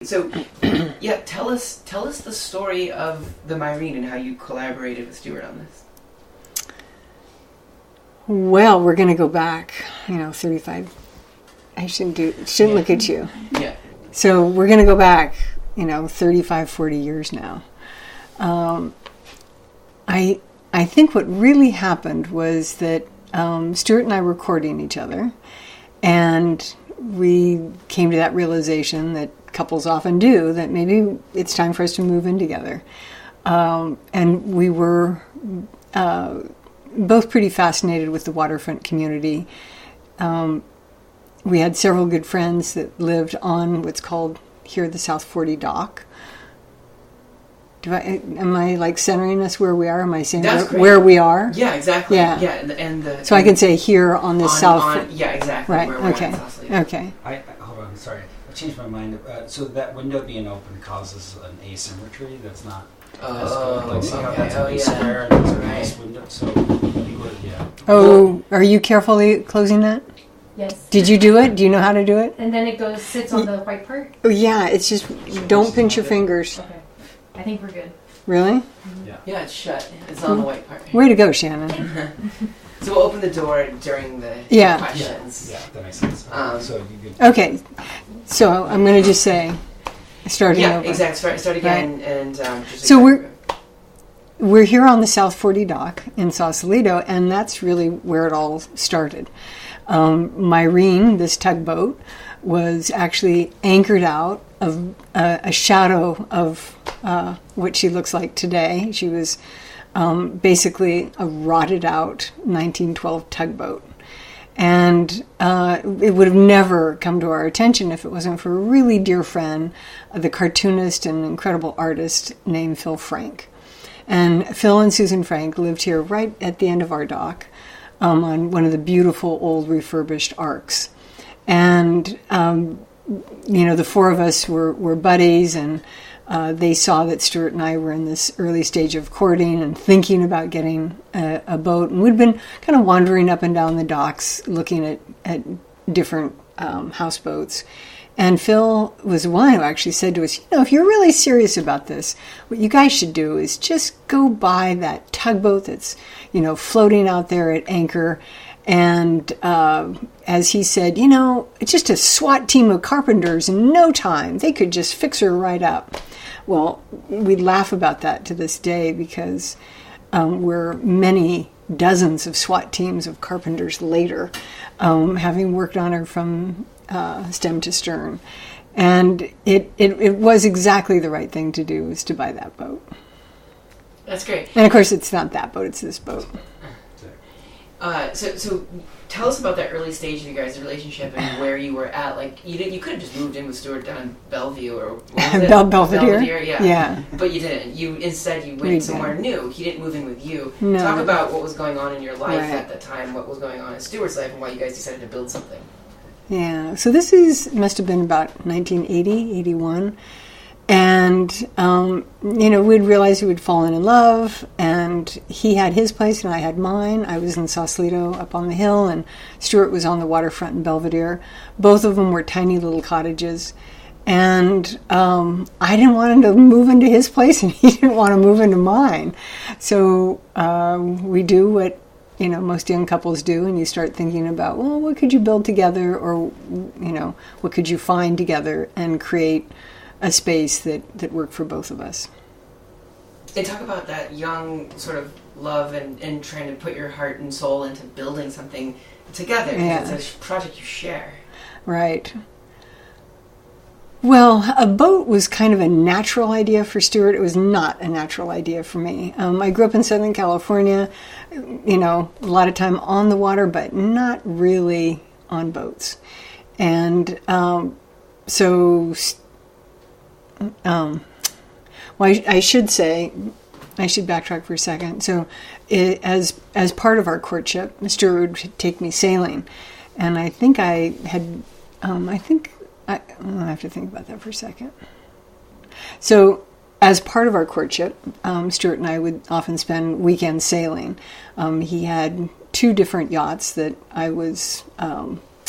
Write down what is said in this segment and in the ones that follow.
So, yeah, tell us the story of the Myrene and how you collaborated with Stuart on this. Well, we're going to go back, 35. I shouldn't look at you. Yeah. So we're going to go back, 35, 40 years now. I think what really happened was that Stuart and I were courting each other, and we came to that realization that couples often do, that maybe it's time for us to move in together. And we were both pretty fascinated with the waterfront community. We had several good friends that lived on what's called here the South 40 Dock. Am I like centering us where we are? Am I saying where we are? Yeah, exactly. Yeah. And so I can say here on the south. Yeah, exactly. Right. Where Okay. Okay. Hold on. Sorry, I changed my mind. So that window being open causes an asymmetry. That's not. As good. Like, see how that's a square and it's a nice window. So yeah. Oh, are you carefully closing that? Yes. Did you do it? Do you know how to do it? And then it sits on the white part? Oh, yeah. It's just, don't pinch your fingers. Okay. I think we're good. Really? Mm-hmm. Yeah, it's shut. It's on the white part. Way to go, Shannon. So we'll open the door during the questions. Yeah, that makes sense. So you could. Okay. So I'm going to just say, starting over. Yeah, exactly. Start again. Right. And just so we're here on the South 40 Dock in Sausalito, and that's really where it all started. Myrene, this tugboat, was actually anchored out of a shadow of what she looks like today. She was basically a rotted out 1912 tugboat. And it would have never come to our attention if it wasn't for a really dear friend, the cartoonist and incredible artist named Phil Frank. And Phil and Susan Frank lived here right at the end of our dock on one of the beautiful old refurbished arks. And, the four of us were buddies, and they saw that Stuart and I were in this early stage of courting and thinking about getting a boat. And we'd been kind of wandering up and down the docks looking at different houseboats. And Phil was the one who actually said to us, if you're really serious about this, what you guys should do is just go buy that tugboat that's, floating out there at anchor. And as he said, it's just a SWAT team of carpenters in no time. They could just fix her right up. Well, we laugh about that to this day because we're many dozens of SWAT teams of carpenters later, having worked on her from stem to stern. And it was exactly the right thing to do, was to buy that boat. That's great. And of course it's not that boat, it's this boat. So tell us about that early stage of you guys' relationship and where you were at. Like, you could have just moved in with Stuart down in Bellevue or what was it? Belvedere, yeah. But you didn't. You went somewhere new. He didn't move in with you. No. Talk about what was going on in your life at the time, what was going on in Stuart's life, and why you guys decided to build something. Yeah, so this must have been about 1980, 81. And, we'd realized we'd fallen in love, and he had his place and I had mine. I was in Sausalito up on the hill, and Stuart was on the waterfront in Belvedere. Both of them were tiny little cottages. And I didn't want him to move into his place, and he didn't want to move into mine. So we do what most young couples do, and you start thinking about, well, what could you build together, or, what could you find together and create a space that worked for both of us. And talk about that young sort of love and trying to put your heart and soul into building something together. Yeah. It's a project you share. Right. Well, a boat was kind of a natural idea for Stuart. It was not a natural idea for me. I grew up in Southern California, a lot of time on the water, but not really on boats. And I should backtrack for a second. So as part of our courtship, Stuart would take me sailing. And I think I had, I'll have to think about that for a second. So as part of our courtship, Stuart and I would often spend weekends sailing. He had 2 different yachts that I was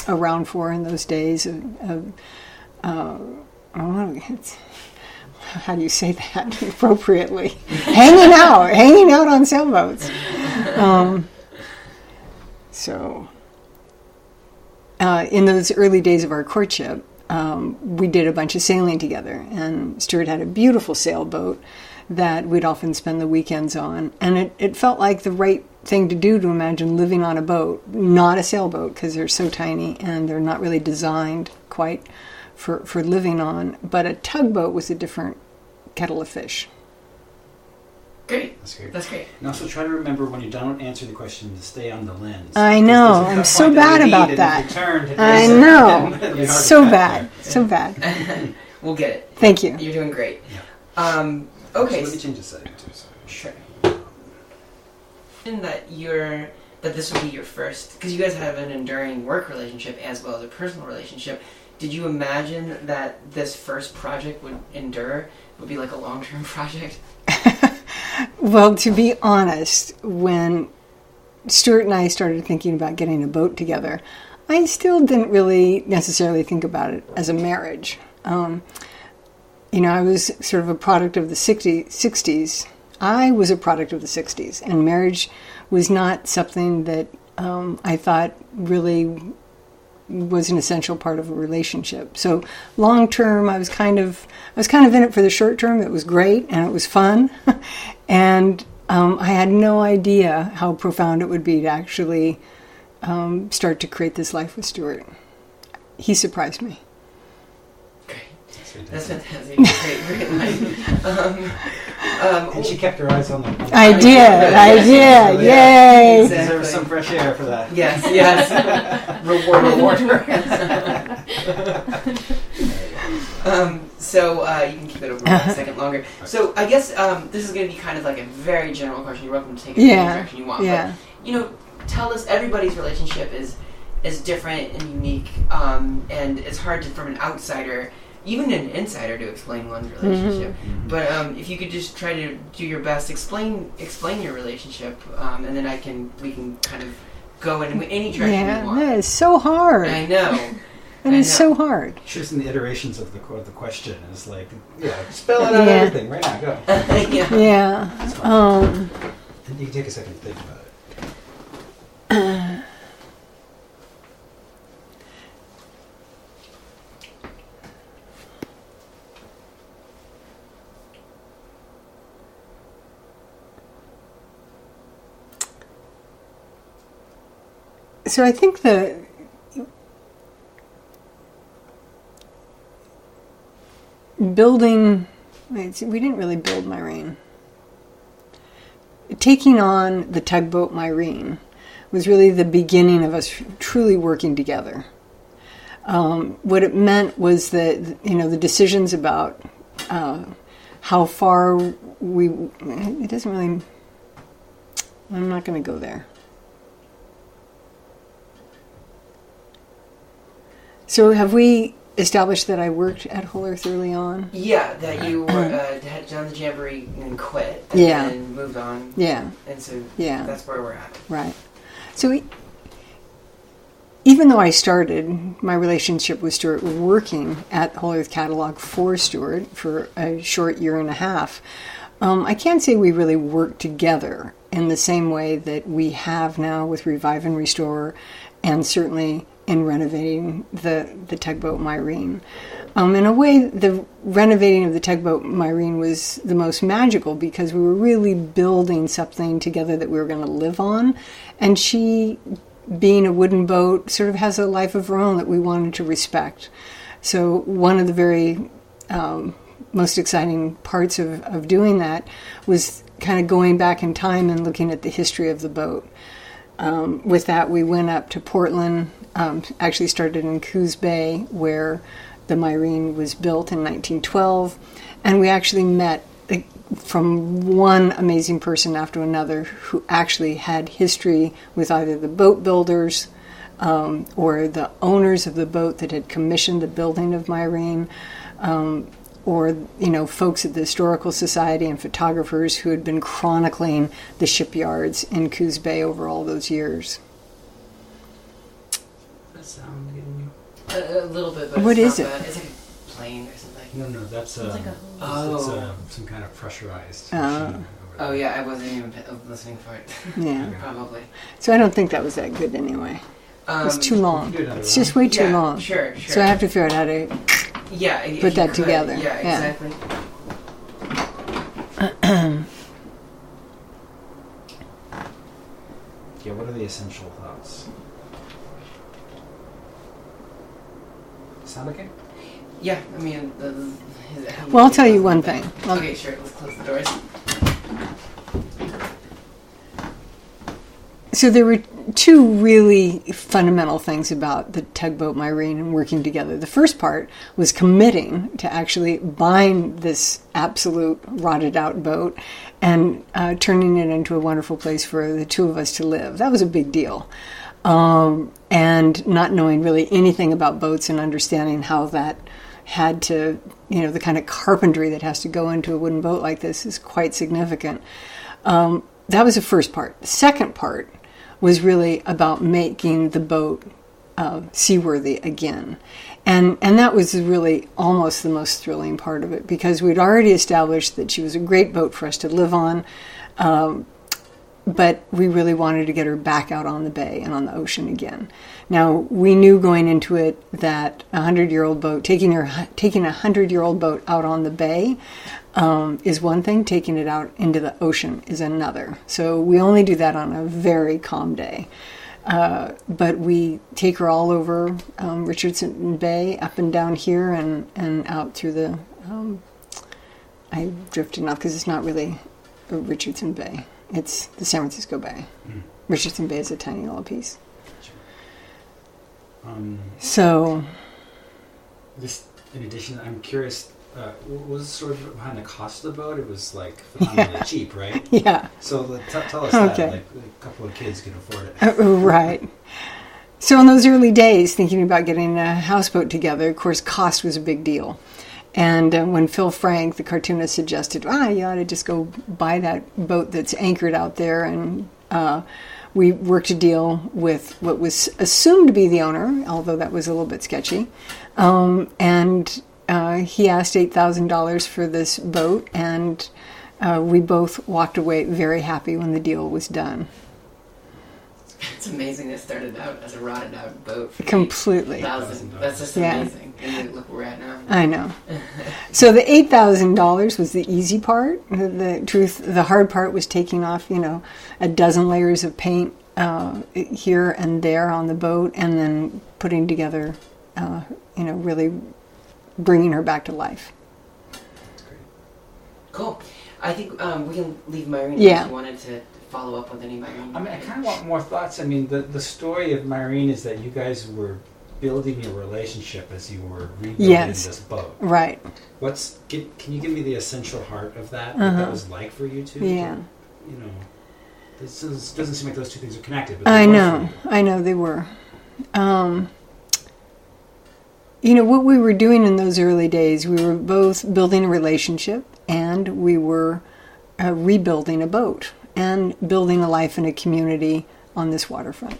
around for in those days. How do you say that appropriately? hanging out on sailboats. In those early days of our courtship, we did a bunch of sailing together, and Stuart had a beautiful sailboat that we'd often spend the weekends on, and it felt like the right thing to do to imagine living on a boat, not a sailboat because they're so tiny and they're not really designed quite for living on, but a tugboat was a different kettle of fish. Great. That's great. That's great. And also try to remember when you don't answer the question to stay on the lens. I know. I'm so bad about that. I know. So bad. So bad. We'll get it. Thank you. You're doing great. Yeah. Okay. So let me change the setting too. Sorry. Sure. And that this would be your first, because you guys have an enduring work relationship as well as a personal relationship. Did you imagine that this first project would endure? Would be like a long-term project? Well, to be honest, when Stuart and I started thinking about getting a boat together, I still didn't really necessarily think about it as a marriage. I was sort of a product of the 60s. I was a product of the 60s, and marriage was not something that I thought really was an essential part of a relationship. So long term, I was kind of in it for the short term. It was great and it was fun, and I had no idea how profound it would be to actually start to create this life with Stuart. He surprised me. That's fantastic. Great line. And she kept her eyes on the... I did. Yay! Exactly. Deserves some fresh air for that. Yes. Rewarded. So you can keep it over 1 second longer. So I guess this is going to be kind of like a very general question. You're welcome to take it in any direction you want. Yeah. But, tell us, everybody's relationship is different and unique, and it's hard from an outsider, even an insider, to explain one's relationship. Mm-hmm. But if you could just try to do your best, explain your relationship, and then we can kind of go in any direction you want. Yeah, that is so hard. I know. It is so hard. Choosing the iterations of the question is like, spell it out everything right now. Go. Yeah. And you can take a second to think about it. So I think we didn't really build Myrene. Taking on the tugboat Myrene was really the beginning of us truly working together. What it meant was that, the decisions about how far it doesn't really, I'm not going to go there. So have we established that I worked at Whole Earth early on? Yeah, that you had done the Jamboree and quit, and then moved on. Yeah. And so that's where we're at. Right. So even though I started my relationship with Stuart working at Whole Earth Catalog for Stuart for a short year and a half, I can't say we really worked together in the same way that we have now with Revive and Restore, and certainly in renovating the tugboat Myrene. In a way, the renovating of the tugboat Myrene was the most magical because we were really building something together that we were going to live on. And she, being a wooden boat, sort of has a life of her own that we wanted to respect. So one of the very most exciting parts of doing that was kind of going back in time and looking at the history of the boat. With that, we went up to Portland, actually started in Coos Bay, where the Myrene was built in 1912, and we actually met from one amazing person after another who actually had history with either the boat builders or the owners of the boat that had commissioned the building of Myrene, or folks at the Historical Society and photographers who had been chronicling the shipyards in Coos Bay over all those years. That sound getting you? A little bit, but what it's is not it? bad. It's like a plane or something. No, that's It's like a it's some kind of pressurized machine over Oh there. yeah, I wasn't even listening for it. Yeah. Probably. So I don't think that was that good anyway. It's too long. you can do another It's just way too long. Sure. So I have to figure out how to if put you that could. together. Yeah, Yeah. exactly. Yeah, what are the essential thoughts? Sound okay? Yeah, I mean. Well, I'll tell you one thing. Okay, sure. Let's close the doors. So there were two really fundamental things about the tugboat Myrene and working together. The first part was committing to actually buying this absolute rotted out boat and turning it into a wonderful place for the two of us to live. That was a big deal. And not knowing really anything about boats and understanding how that had to, the kind of carpentry that has to go into a wooden boat like this is quite significant. That was the first part. The second part was really about making the boat seaworthy again. And that was really almost the most thrilling part of it, because we'd already established that she was a great boat for us to live on, but we really wanted to get her back out on the bay and on the ocean again. Now, we knew going into it that a 100-year-old boat, taking a 100-year-old boat out on the bay is one thing, taking it out into the ocean is another. So we only do that on a very calm day. But we take her all over Richardson Bay, up and down here, and out through the... I drifted off because it's not really Richardson Bay. It's the San Francisco Bay. Mm. Richardson Bay is a tiny little piece. So... Just in addition, I'm curious... what was sort of behind the cost of the boat? It was like phenomenally cheap, right? Yeah. So tell us okay. that. Like a couple of kids can afford it. Right. So in those early days, thinking about getting a houseboat together, of course, cost was a big deal. And when Phil Frank, the cartoonist, suggested, you ought to just go buy that boat that's anchored out there, and we worked a deal with what was assumed to be the owner, although that was a little bit sketchy, and he asked $8,000 for this boat, and we both walked away very happy when the deal was done. It's amazing it started out as a rotted out boat. For Completely. $8,000. That's just amazing. And look where we're at now. I know. So the $8,000 was the easy part. The hard part was taking off, a dozen layers of paint here and there on the boat, and then putting together, really bringing her back to life. That's great. Cool. I think we can leave Myrene if you wanted to follow up with any Myrene. I kind of want more thoughts. I mean, the story of Myrene is that you guys were building your relationship as you were rebuilding this boat. Right. Can you give me the essential heart of that? What that was like for you two? Yeah. This doesn't seem like those two things are connected. But I know they were. What we were doing in those early days, we were both building a relationship, and we were rebuilding a boat and building a life in a community on this waterfront.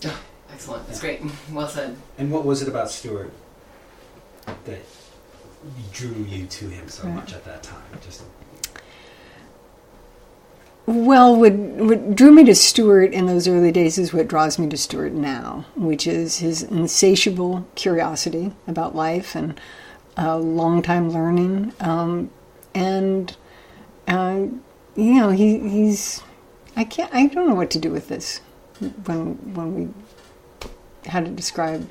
Oh, excellent. That's great. Well said. And what was it about Stuart that drew you to him so much at that time? Well, what drew me to Stuart in those early days is what draws me to Stuart now, which is his insatiable curiosity about life and long-time learning. He's... I don't know what to do with this how to describe...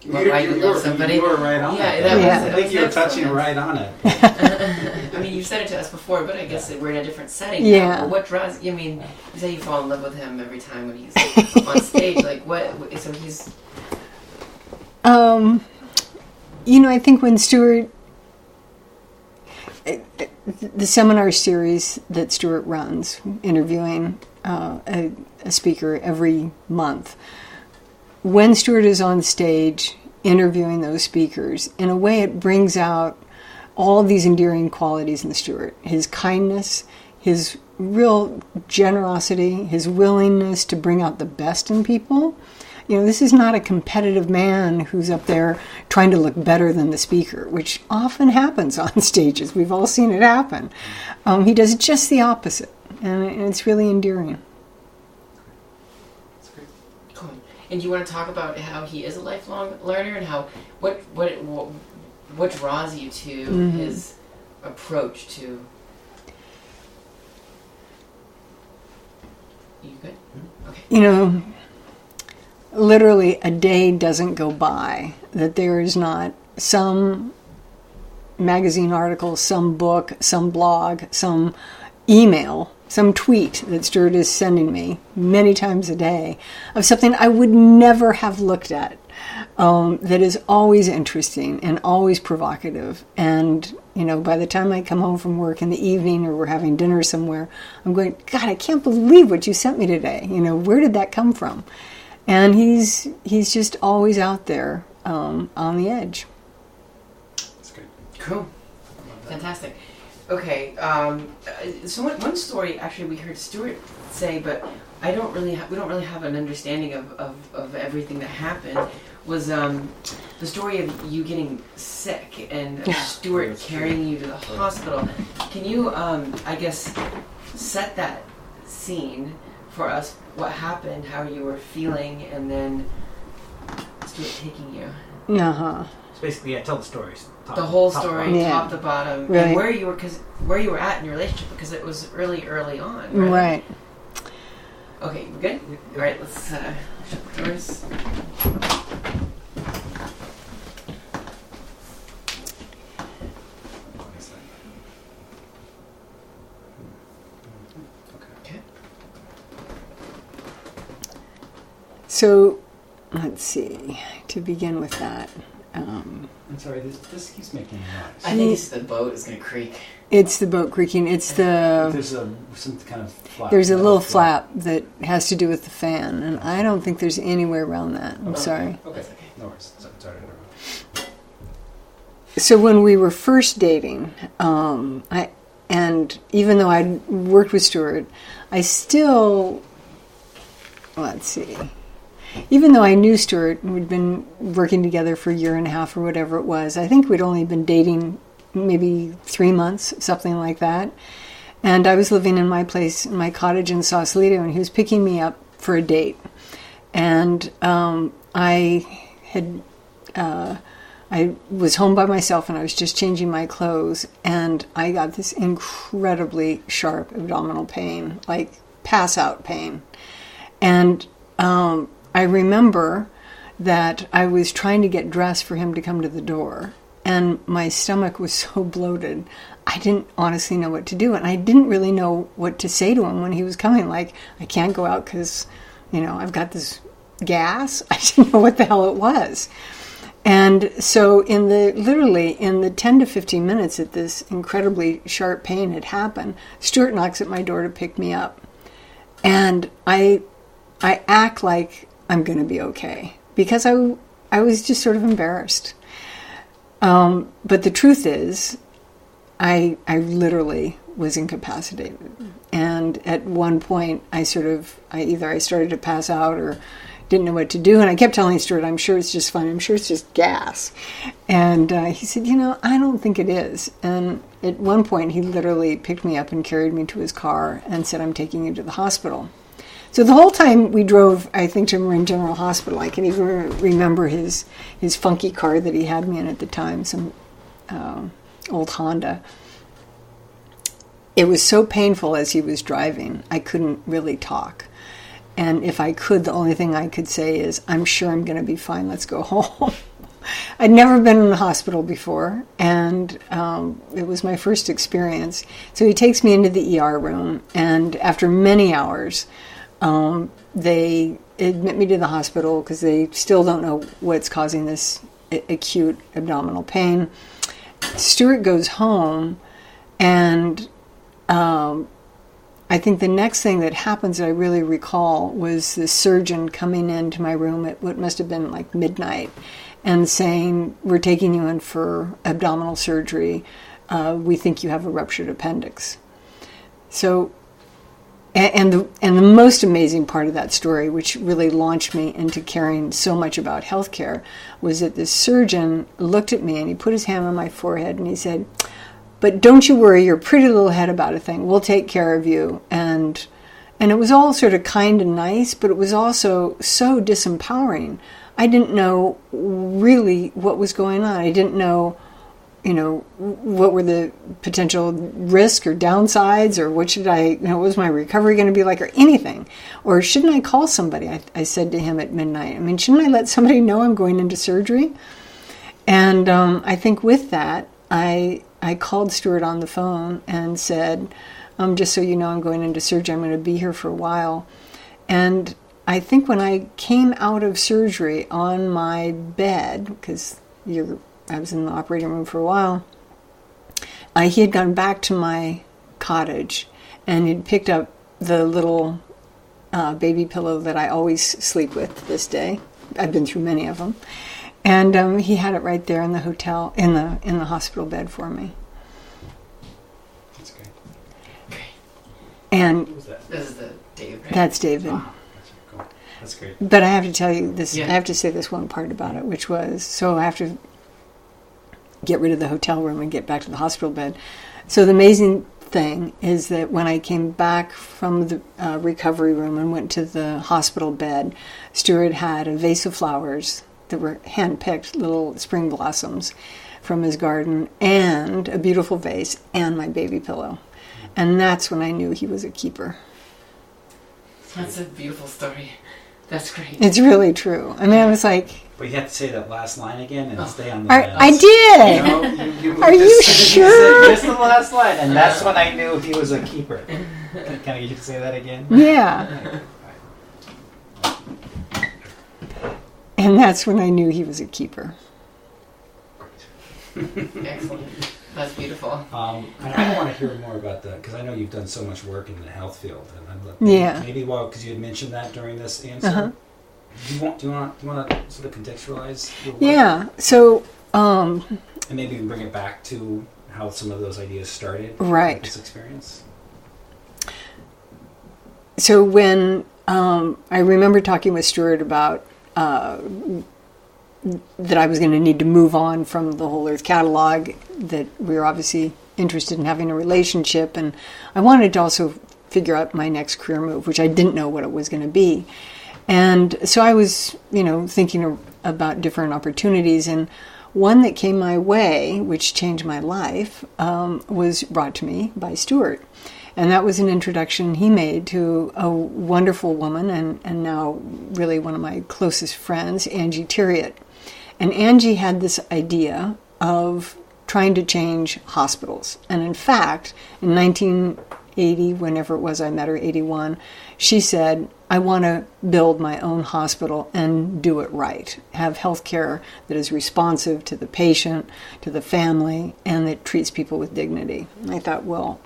Why you love somebody. You were right on it. I think you were touching right on it. I mean, you've said it to us before, but I guess we're in a different setting now. But what draws... you say you fall in love with him every time when he's on stage. Like, what... So he's... I think when Stuart... The seminar series that Stuart runs, interviewing a speaker every month, when Stuart is on stage interviewing those speakers, in a way it brings out all these endearing qualities in Stuart. His kindness, his real generosity, his willingness to bring out the best in people. This is not a competitive man who's up there trying to look better than the speaker, which often happens on stages. We've all seen it happen. He does just the opposite, and it's really endearing. That's great. Cool. And do you want to talk about how he is a lifelong learner, and how what draws you to his approach to? You good? Okay. Literally a day doesn't go by that there is not some magazine article, some book, some blog, some email, some tweet that Stuart is sending me many times a day of something I would never have looked at, that is always interesting and always provocative. And, by the time I come home from work in the evening or we're having dinner somewhere, I'm going, God, I can't believe what you sent me today. Where did that come from? And he's just always out there on the edge. That's good. Cool. Fantastic. Okay. So one story actually we heard Stuart say, but we don't really have an understanding of everything that happened. Was the story of you getting sick and Stuart carrying you to the hospital. Can you, set that scene for us? What happened, how you were feeling, and then Stuart taking you? Uh-huh. So basically, tell the stories. The whole story, yeah. top to bottom, right. And where you were at in your relationship, because it was really early on, right? Right. Okay, we're good? All right, let's shut the doors. Okay. So, let's see, to begin with that. I'm sorry, this keeps making noise. I think it's the boat is going to creak. It's the boat creaking. It's the... There's some kind of flap. There's a little flap that has to do with the fan, and I don't think there's any way around that. I'm sorry. Okay. No worries. Sorry to interrupt. So when we were first dating, and even though I'd worked with Stuart, I still... Let's see... Even though I knew Stuart, we'd been working together for a year and a half or whatever it was, I think we'd only been dating maybe 3 months, something like that. And I was living in my place, in my cottage in Sausalito, and he was picking me up for a date. And I was home by myself, and I was just changing my clothes, and I got this incredibly sharp abdominal pain, like pass-out pain. And I remember that I was trying to get dressed for him to come to the door, and my stomach was so bloated, I didn't honestly know what to do, and I didn't really know what to say to him when he was coming, like, I can't go out because, I've got this gas. I didn't know what the hell it was. And so literally in the 10 to 15 minutes that this incredibly sharp pain had happened, Stuart knocks at my door to pick me up, and I act like I'm going to be okay, because I was just sort of embarrassed. But the truth is, I literally was incapacitated. And at one point, I started to pass out or didn't know what to do. And I kept telling Stuart, I'm sure it's just fine. I'm sure it's just gas. And he said, I don't think it is. And at one point, he literally picked me up and carried me to his car and said, I'm taking you to the hospital. So the whole time we drove, I think, to Marin General Hospital, I can even remember his funky car that he had me in at the time, some old Honda. It was so painful as he was driving, I couldn't really talk. And if I could, the only thing I could say is, I'm sure I'm going to be fine, let's go home. I'd never been in a hospital before, and it was my first experience. So he takes me into the ER room, and after many hours... they admit me to the hospital because they still don't know what's causing this acute abdominal pain. Stuart goes home, and I think the next thing that happens that I really recall was the surgeon coming into my room at what must have been like midnight and saying, we're taking you in for abdominal surgery. We think you have a ruptured appendix. So And the most amazing part of that story, which really launched me into caring so much about healthcare, was that the surgeon looked at me and he put his hand on my forehead and he said, "But don't you worry your pretty little head about a thing. We'll take care of you." And it was all sort of kind and nice, but it was also so disempowering. I didn't know really what was going on. I didn't know, what were the potential risks or downsides, or what was my recovery going to be like, or anything. Or shouldn't I call somebody? I said to him at midnight, shouldn't I let somebody know I'm going into surgery? And I think with that, I called Stuart on the phone and said, just so you know, I'm going into surgery. I'm going to be here for a while. And I think when I came out of surgery on my bed, because I was in the operating room for a while, he had gone back to my cottage and he'd picked up the little baby pillow that I always sleep with to this day. I've been through many of them. And he had it right there in the hotel, in the hospital bed for me. That's great. And Who's that? This is the Dave, right? that's David. Oh, that's cool. That's great. But I have to tell you this. Yeah. I have to say this one part about it, which was, so I have to get rid of the hotel room and get back to the hospital bed. So the amazing thing is that when I came back from the recovery room and went to the hospital bed, Stuart had a vase of flowers that were hand-picked little spring blossoms from his garden, and a beautiful vase, and my baby pillow. And that's when I knew he was a keeper. That's a beautiful story. That's great. It's really true. I was like, But you have to say that last line again and stay on the I notes. did! You Are you sure? Just the last line, and that's when I knew he was a keeper. Can I get you to say that again? Yeah. And that's when I knew he was a keeper. Excellent. That's beautiful. And I want to hear more about that because I know you've done so much work in the health field, and I'd love maybe because you had mentioned that during this answer. Uh-huh. Do you want to sort of contextualize your work? Yeah. So, and maybe we can bring it back to how some of those ideas started. Right. With this experience. So when I remember talking with Stuart about that I was going to need to move on from the Whole Earth catalog, that we were obviously interested in having a relationship, and I wanted to also figure out my next career move, which I didn't know what it was going to be. And so I was, thinking about different opportunities, and one that came my way, which changed my life, was brought to me by Stuart. And that was an introduction he made to a wonderful woman and now really one of my closest friends, Angie Terriot. And Angie had this idea of trying to change hospitals. And in fact, in 1980, whenever it was I met her, 81, she said, I want to build my own hospital and do it right. Have health care that is responsive to the patient, to the family, and that treats people with dignity. And I thought, well,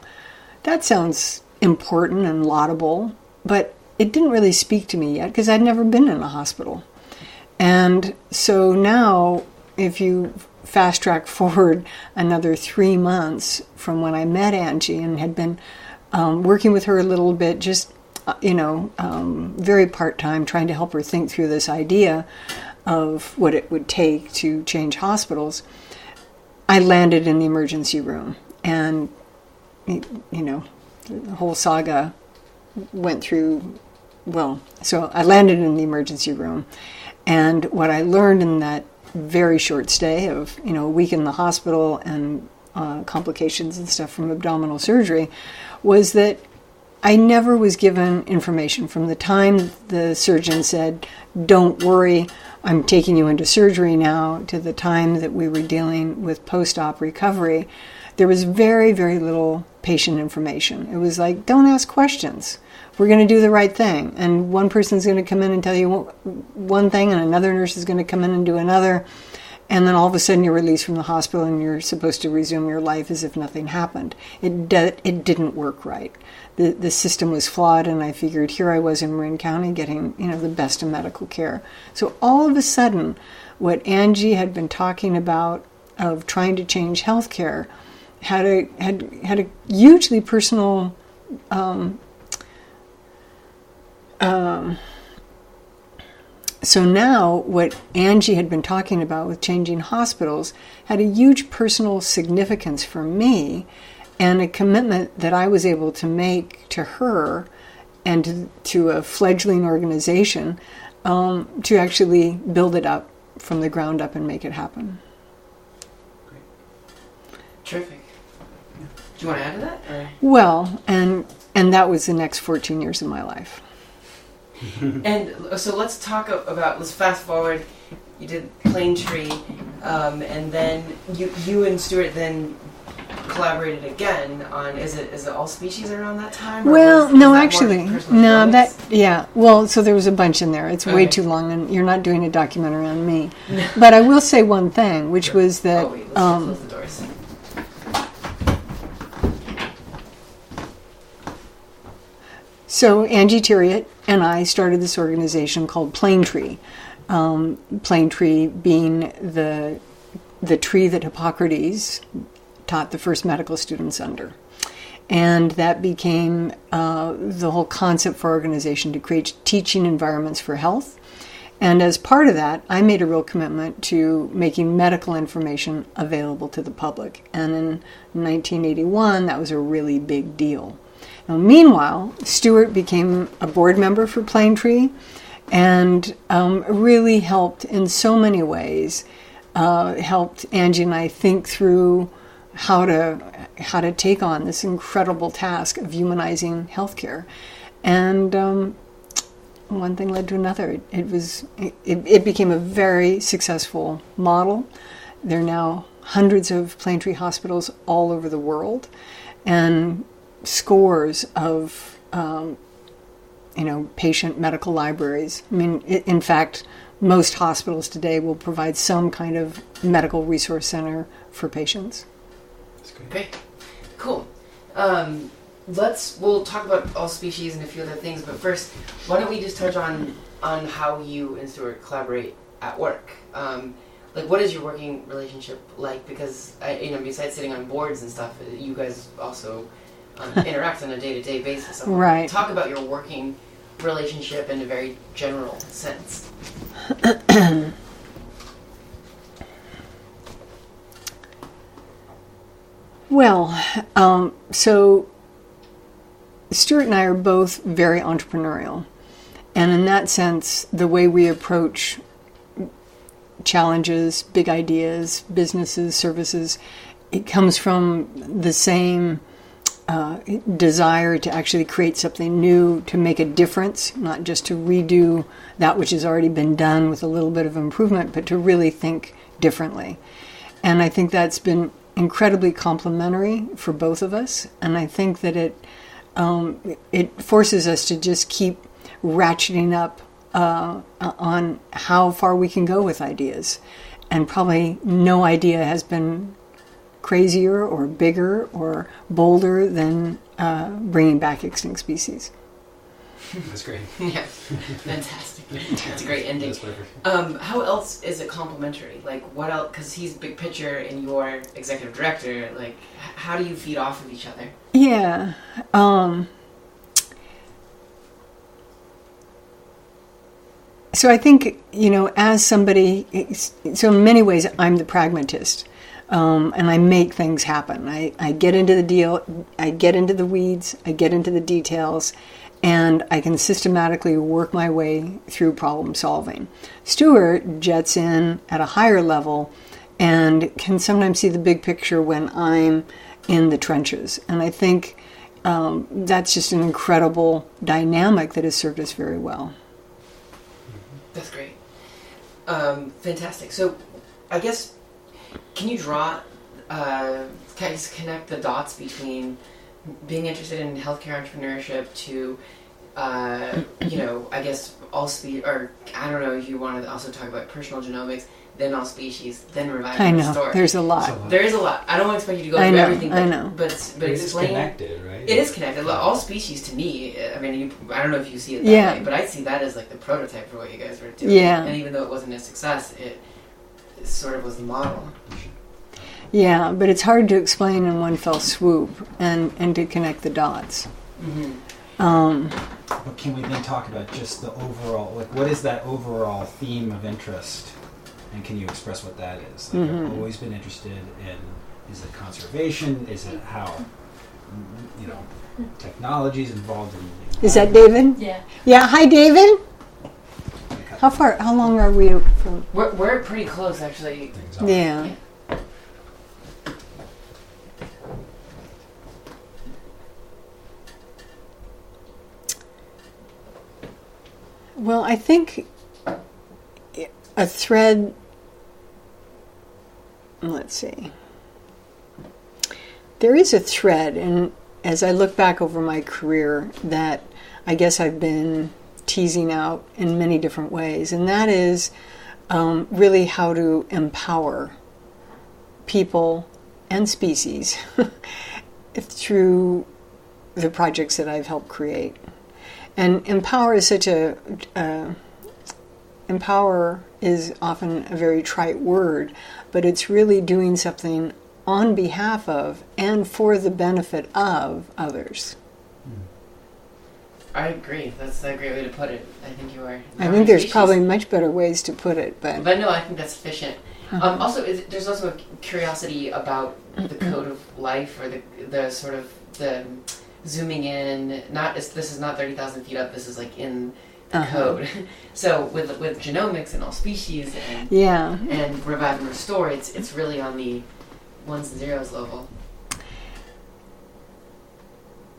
that sounds important and laudable, but it didn't really speak to me yet because I'd never been in a hospital. And so now, if you fast track forward another 3 months from when I met Angie and had been working with her a little bit, just, very part-time, trying to help her think through this idea of what it would take to change hospitals, I landed in the emergency room. And the whole saga went through, so I landed in the emergency room. And what I learned in that very short stay of, a week in the hospital and complications and stuff from abdominal surgery was that I never was given information from the time the surgeon said, don't worry, I'm taking you into surgery now, to the time that we were dealing with post-op recovery. There was very, very little patient information. It was like, don't ask questions. We're going to do the right thing. And one person's going to come in and tell you one thing, and another nurse is going to come in and do another. And then all of a sudden you're released from the hospital and you're supposed to resume your life as if nothing happened. It didn't work right. The system was flawed, and I figured here I was in Marin County getting the best of medical care. So all of a sudden, what Angie had been talking about of trying to change healthcare had a hugely personal So now what Angie had been talking about with changing hospitals had a huge personal significance for me, and a commitment that I was able to make to her and to a fledgling organization to actually build it up from the ground up and make it happen. Great. Terrific. Do you want to add to that? Or? Well, and that was the next 14 years of my life. And so let's let's fast forward. You did Plane Tree, and then you and Stuart then collaborated again on, is it All Species around that time? Well, no, actually, no, well, so there was a bunch in there. It's way too long, and you're not doing a documentary on me. But I will say one thing, which was that... Oh, wait, let's close the doors. So Angie Terriot and I started this organization called Plane Tree. Plane Tree being the tree that Hippocrates taught the first medical students under. And that became the whole concept for our organization, to create teaching environments for health. And as part of that, I made a real commitment to making medical information available to the public. And in 1981, that was a really big deal. Now, meanwhile, Stuart became a board member for Plane Tree and really helped in so many ways, helped Angie and I think through how to take on this incredible task of humanizing healthcare. And one thing led to another. It became a very successful model. There are now hundreds of Plane Tree hospitals all over the world, and scores of patient medical libraries. I mean, in fact, most hospitals today will provide some kind of medical resource center for patients. That's great. Okay, cool. We'll talk about All Species and a few other things, but first, why don't we just touch on how you and Stuart collaborate at work? What is your working relationship like? Because besides sitting on boards and stuff, you guys also interact on a day-to-day basis. So right. Talk about your working relationship in a very general sense. Well, so Stuart and I are both very entrepreneurial. And in that sense, the way we approach challenges, big ideas, businesses, services, it comes from the same desire to actually create something new, to make a difference, not just to redo that which has already been done with a little bit of improvement, but to really think differently. And I think that's been incredibly complementary for both of us. And I think that it forces us to just keep ratcheting up on how far we can go with ideas. And probably no idea has been crazier or bigger or bolder than bringing back extinct species. That's great. Yeah, fantastic. That's a great ending. That's perfect. How else is it complementary? What else? Because he's big picture and you're executive director. How do you feed off of each other? Yeah. So I think, as somebody, so in many ways, I'm the pragmatist. And I make things happen. I get into the deal, I get into the weeds, I get into the details, and I can systematically work my way through problem solving. Stuart jets in at a higher level and can sometimes see the big picture when I'm in the trenches. And I think that's just an incredible dynamic that has served us very well. That's great. Fantastic. So I guess, can you draw, connect the dots between being interested in healthcare entrepreneurship to, I guess All Species, or I don't know if you want to also talk about personal genomics, then All Species, then Reviving I know, Restore. there's a lot. There is a lot. I don't want to expect you to go through everything. I know. But It is explain. connected, right? It is connected. All Species to me, I don't know if you see it that way, but I see that as the prototype for what you guys were doing. Yeah. And even though it wasn't a success, it sort of was the model. Yeah, but it's hard to explain in one fell swoop and to connect the dots. Mm-hmm. but can we then talk about just the overall, like what is that overall theme of interest? And can you express what that is? Like I've always been interested in, is it conservation? Is it how, technology is involved in... Is that David? Yeah. Yeah, hi David. How long are we from? We're pretty close, actually. Yeah. Well, I think a thread, let's see. There is a thread, and as I look back over my career, that I guess I've been teasing out in many different ways, and that is really how to empower people and species through the projects that I've helped create. And empower is empower is often a very trite word, but it's really doing something on behalf of and for the benefit of others. I agree. That's a great way to put it. I think you are. I think there's probably much better ways to put it, but no, I think that's sufficient. Also, there's also a curiosity about the code of life, or the sort of the zooming in. This is not 30,000 feet up. This is like in the code. So with genomics and all species and revive and restore, it's really on the ones and zeros level.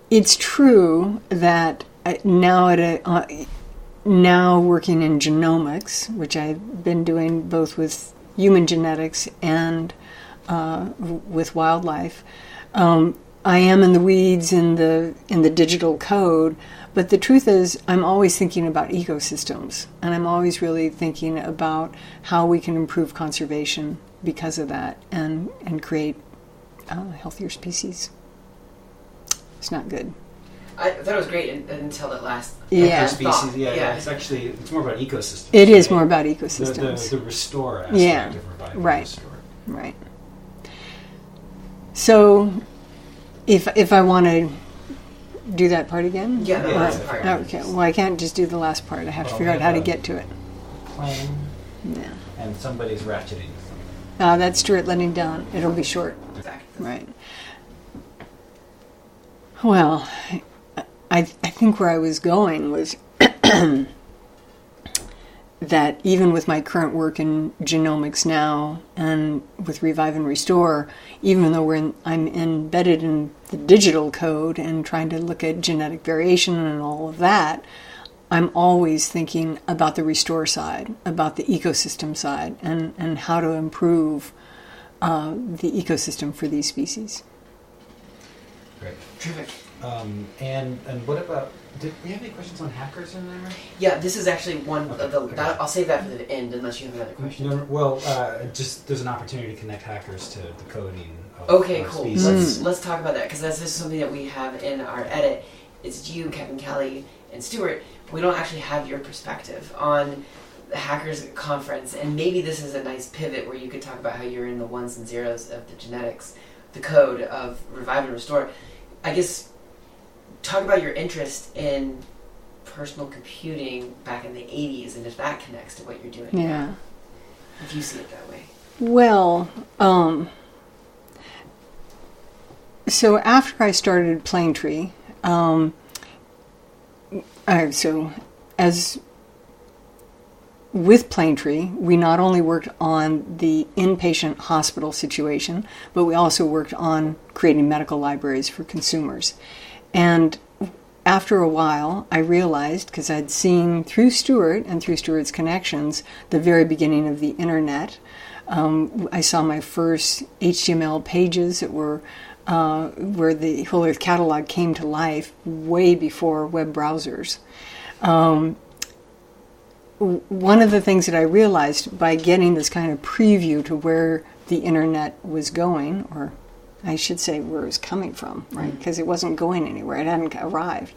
It's true that now working in genomics, which I've been doing both with human genetics and with wildlife, I am in the weeds in the digital code. But the truth is, I'm always thinking about ecosystems, and I'm always really thinking about how we can improve conservation because of that, and create healthier species. It's not good. I thought it was great until that last species. Yeah. It's more about ecosystems. It is more about ecosystems. The restore aspect of revival. Right. So, if I want to do that part again? Yeah, the last part. Okay. Well, I can't just do the last part. I have to figure out how to get to it. Planning. Yeah. And somebody's ratcheting. That's Stuart letting down. It'll be short. Exactly. Right. Well, I think where I was going was that even with my current work in genomics now and with Revive and Restore, even though I'm embedded in the digital code and trying to look at genetic variation and all of that, I'm always thinking about the restore side, about the ecosystem side, and how to improve the ecosystem for these species. Great. Terrific. And what about, did we have any questions on hackers in there? Yeah, this is actually one of the... I'll save that for the end unless you have another question. No, well, just there's an opportunity to connect hackers to the coding of Okay, cool. species. Let's talk about that, because this is something that we have in our edit. It's you, Kevin Kelly, and Stuart. We don't actually have your perspective on the Hackers Conference, and maybe this is a nice pivot where you could talk about how you're in the ones and zeros of the genetics, the code of Revive and Restore. I guess, talk about your interest in personal computing back in the 80s, and if that connects to what you're doing now. If you see it that way. Well, so after I started Planetree, with Planetree, we not only worked on the inpatient hospital situation, but we also worked on creating medical libraries for consumers. And after a while, I realized, because I'd seen through Stuart and through Stuart's connections, the very beginning of the internet. I saw my first HTML pages that were where the Whole Earth Catalog came to life way before web browsers. One of the things that I realized by getting this kind of preview to where the internet was going, or I should say where it was coming from, right? Because it wasn't going anywhere. It hadn't arrived.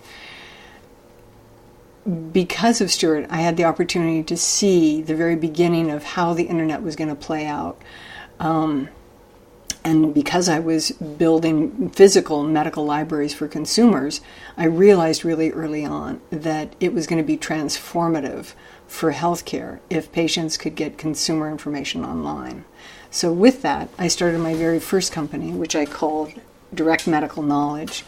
Because of Stuart, I had the opportunity to see the very beginning of how the internet was going to play out. And because I was building physical medical libraries for consumers, I realized really early on that it was going to be transformative for healthcare if patients could get consumer information online. So with that, I started my very first company, which I called Direct Medical Knowledge.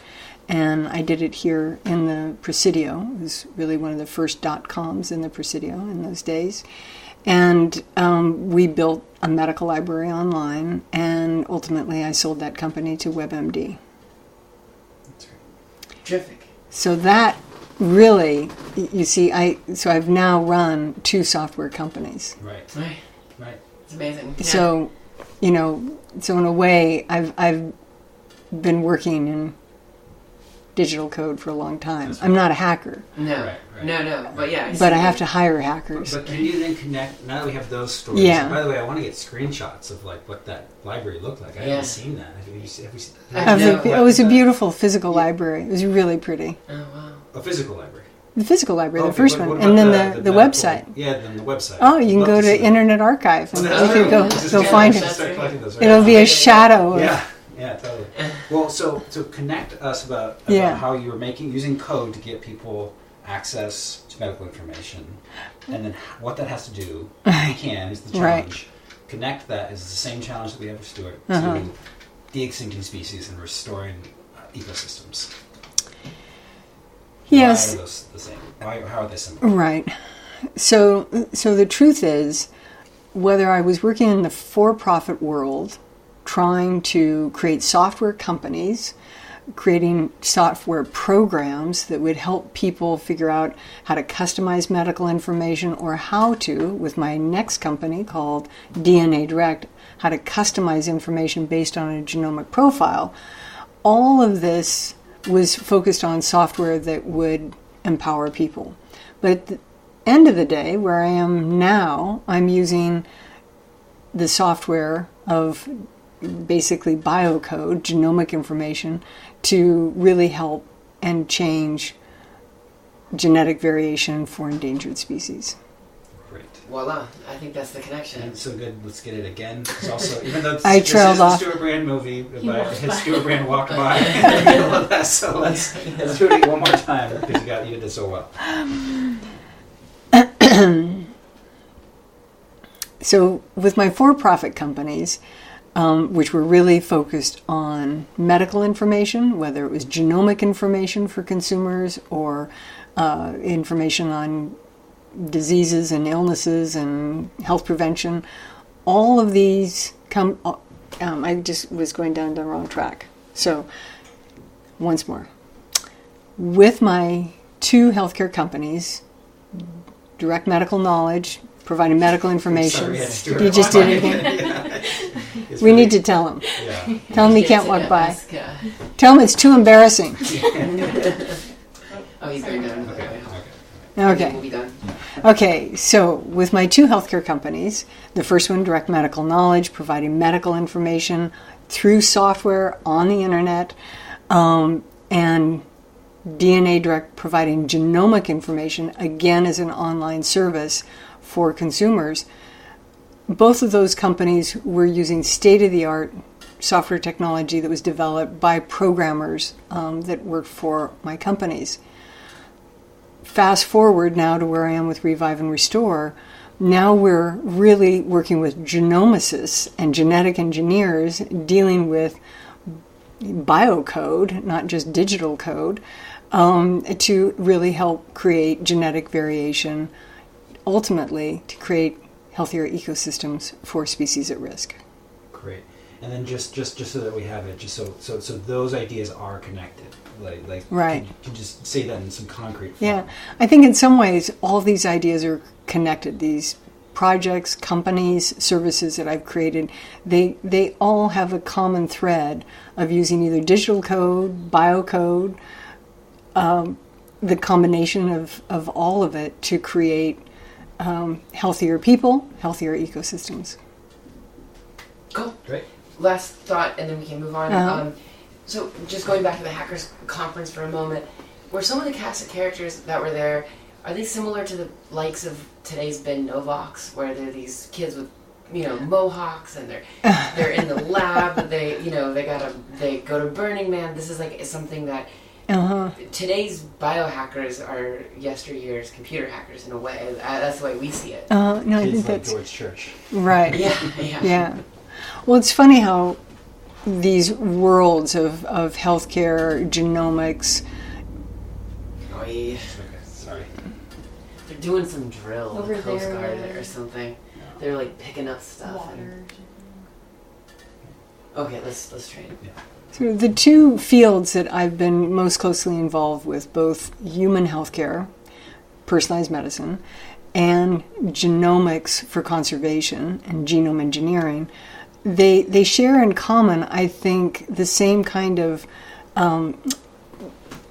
And I did it here in the Presidio. It was really one of the first .coms in the Presidio in those days. And we built a medical library online, and ultimately I sold that company to WebMD. That's right. Terrific. So that really, you see, I've now run 2 software companies. Right. It's amazing. Yeah. So, so in a way, I've been working in digital code for a long time. Right. I'm not a hacker. No. Right. No. But yeah. But I have to hire hackers. But can you then connect, now that we have those stories, Yeah. by the way, I want to get screenshots of like what that library looked like. I Yeah. haven't seen that. Have you seen It was a beautiful physical library. It was really pretty. Oh, wow. a physical library? The physical library, the Okay, first what one. about And then the medical- website. Yeah, then the website. Oh, you can Love go to see that. Internet Archive and That's you can right. go Just find just it. start collecting those, right? It'll be a shadow of... Yeah, totally. Well, so connect us about Yeah. how you were using code to get people access to medical information, and then what that has to do. If we can is the challenge. Right. Connect that is the same challenge that we have with Stuart Uh-huh. to de-extincting species and restoring ecosystems. Yes. Why are those the same? How are they similar? Right. So the truth is, whether I was working in the for-profit world, trying to create software companies, creating software programs that would help people figure out how to customize medical information, or how to, with my next company called DNA Direct, how to customize information based on a genomic profile, all of this was focused on software that would empower people. But at the end of the day, where I am now, I'm using the software of basically biocode, genomic information, to really help and change genetic variation for endangered species. Great. Voila. I think that's the connection. And so good. Let's get it again. It's also, even though I this trailed is off. the Stuart Brand movie, but walked by. Stuart Brand walked by in the middle of that. So let's do it one more time because you did it so well. So with my for-profit companies, which were really focused on medical information, whether it was genomic information for consumers or information on diseases and illnesses and health prevention, all of these come... I just was going down the wrong track. So, once more. With my 2 healthcare companies, Direct Medical Knowledge, providing medical information. Sorry, You just did it again. We need to tell him. Yeah. Tell him he Get can't to walk by. ask, Tell him it's too embarrassing. oh, he's going down. Okay. Okay. We'll be done. Okay, so with my 2 healthcare companies, the first one, Direct Medical Knowledge, providing medical information through software on the internet, and DNA Direct providing genomic information, again as an online service for consumers. Both of those companies were using state-of-the-art software technology that was developed by programmers that worked for my companies. Fast forward now to where I am with Revive and Restore. Now we're really working with genomicists and genetic engineers dealing with biocode, not just digital code, to really help create genetic variation, ultimately to create healthier ecosystems for species at risk. Great. And then just so that we have it, just so those ideas are connected. Like Right. Can you just say that in some concrete form? Yeah, I think in some ways all these ideas are connected. These projects, companies, services that I've created, they all have a common thread of using either digital code, biocode, the combination of all of it to create healthier people, healthier ecosystems. Cool. Great. Last thought, and then we can move on. Uh-huh. So, just going back to the Hackers Conference for a moment, were some of the cast of characters that were there, are they similar to the likes of today's Ben Novox, where they're these kids with mohawks, and they're in the lab. They go to Burning Man. This is like something that today's biohackers are yesteryear's computer hackers in a way. That's the way we see it. No, I Kids think like that's George Church. right. Yeah. Well, it's funny how these worlds of healthcare, genomics. Oh, yeah. Okay, sorry. They're doing some drill Over with the Coast there, Guard or something. They're like picking up stuff. Water. Okay, let's train. Yeah. So the two fields that I've been most closely involved with, both human healthcare, personalized medicine, and genomics for conservation and genome engineering, they share in common, I think, the same kind of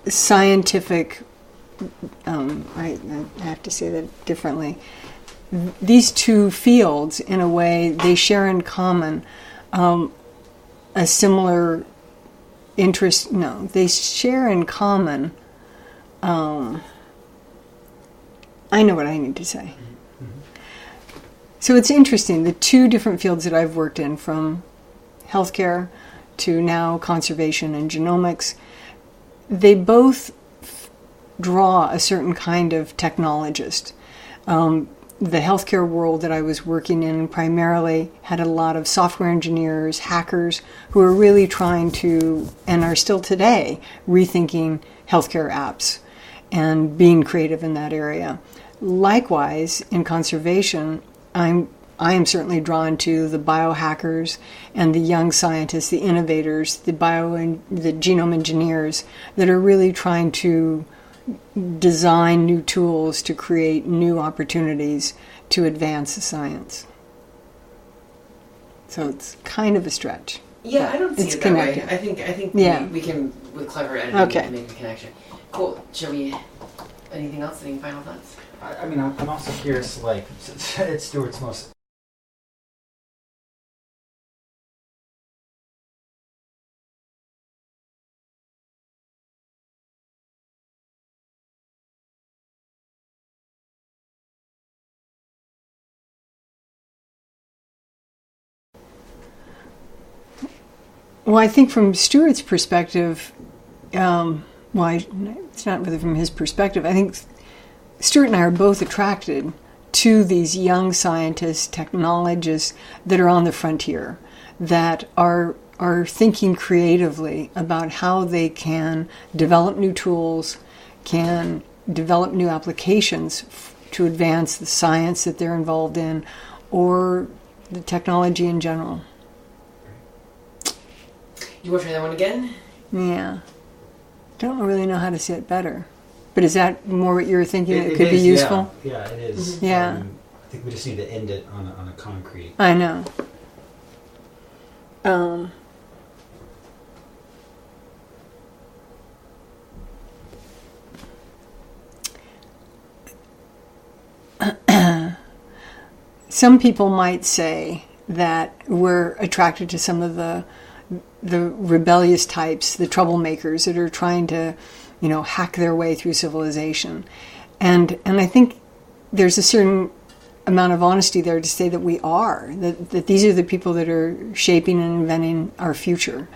scientific, I have to say that differently. These two fields, in a way, they share in common a similar interest. No, they share in common. I know what I need to say. So it's interesting, the two different fields that I've worked in, from healthcare to now conservation and genomics, they both draw a certain kind of technologist. The healthcare world that I was working in primarily had a lot of software engineers, hackers, who are really trying to, and are still today, rethinking healthcare apps and being creative in that area. Likewise, in conservation, I am certainly drawn to the biohackers and the young scientists, the innovators, the genome engineers that are really trying to design new tools to create new opportunities to advance the science. So it's kind of a stretch. Yeah, I don't see It's it connected. that way. I think Yeah. we can, with clever editing, we can make a connection. Cool. Shall we? Anything else? Any final thoughts? I mean, I'm also curious, like, it's Stuart's most... Well, I think from Stuart's perspective, it's not really from his perspective. I think Stuart and I are both attracted to these young scientists, technologists that are on the frontier, that are thinking creatively about how they can develop new tools, can develop new applications to advance the science that they're involved in, or the technology in general. You want to try that one again? Yeah. Don't really know how to say it better. But is that more what you were thinking? It could is, be useful? Yeah, it is. Yeah. I think we just need to end it on a concrete. I know. Some people might say that we're attracted to some of the rebellious types, the troublemakers that are trying to, hack their way through civilization. And I think there's a certain amount of honesty there to say that we are, that these are the people that are shaping and inventing our future.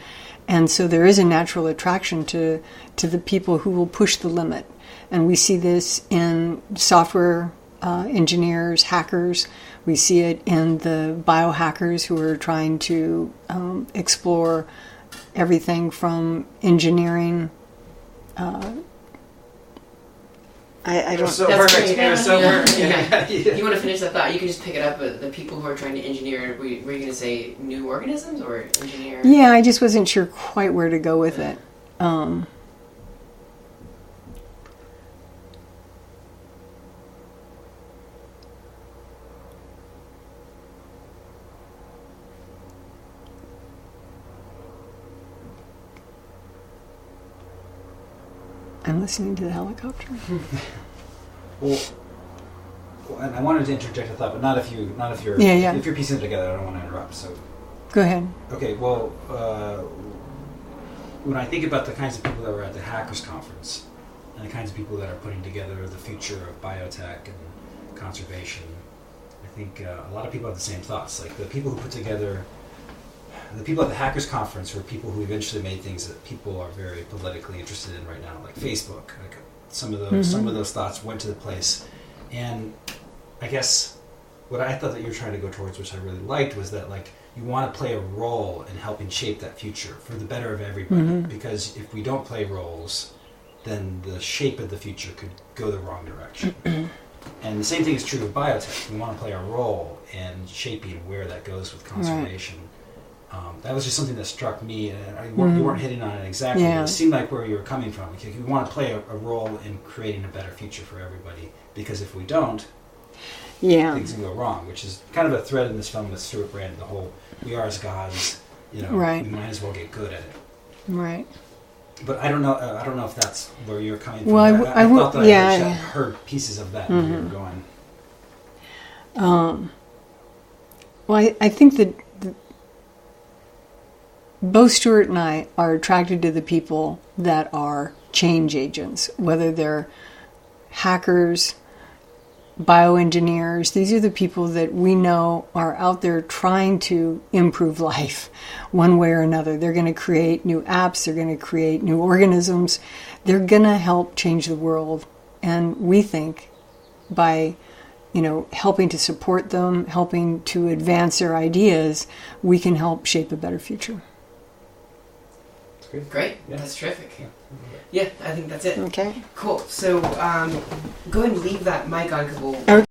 And so there is a natural attraction to the people who will push the limit. And we see this in software engineers, hackers. We see it in the biohackers who are trying to explore everything from engineering. I don't. So That's perfect. great. So perfect. Yeah. Yeah. You want to finish that thought? You can just pick it up. The people who are trying to engineer. Were you going to say new organisms or engineer? Yeah, I just wasn't sure quite where to go with it. I'm listening to the helicopter. Well, and I wanted to interject a thought, but not if you're if you're piecing it together. I don't want to interrupt. So Go ahead. okay. Well, when I think about the kinds of people that were at the Hackers Conference and the kinds of people that are putting together the future of biotech and conservation, I think a lot of people have the same thoughts. Like the people who put together, the people at the Hackers Conference were people who eventually made things that people are very politically interested in right now, like Facebook. Like some of those thoughts went to the place, and I guess what I thought that you were trying to go towards, which I really liked, was that like you want to play a role in helping shape that future for the better of everybody. Because if we don't play roles, then the shape of the future could go the wrong direction. And the same thing is true of biotech. We want to play a role in shaping where that goes with conservation. Right. That was just something that struck me, and you weren't hitting on it exactly, but it seemed like where you were coming from. Like, we want to play a role in creating a better future for everybody, because if we don't, things can go wrong, which is kind of a thread in this film with Stuart Brand, the whole, we are as gods, we might as well get good at it. Right. But I don't know if that's where you're coming from. Well, I thought that I heard pieces of that when you were going. Well, I think that both Stuart and I are attracted to the people that are change agents, whether they're hackers, bioengineers. These are the people that we know are out there trying to improve life one way or another. They're going to create new apps. They're going to create new organisms. They're going to help change the world. And we think by, helping to support them, helping to advance their ideas, we can help shape a better future. Great. Yeah. That's terrific. Yeah, I think that's it. Okay. Cool. So go ahead and leave that mic on because we'll...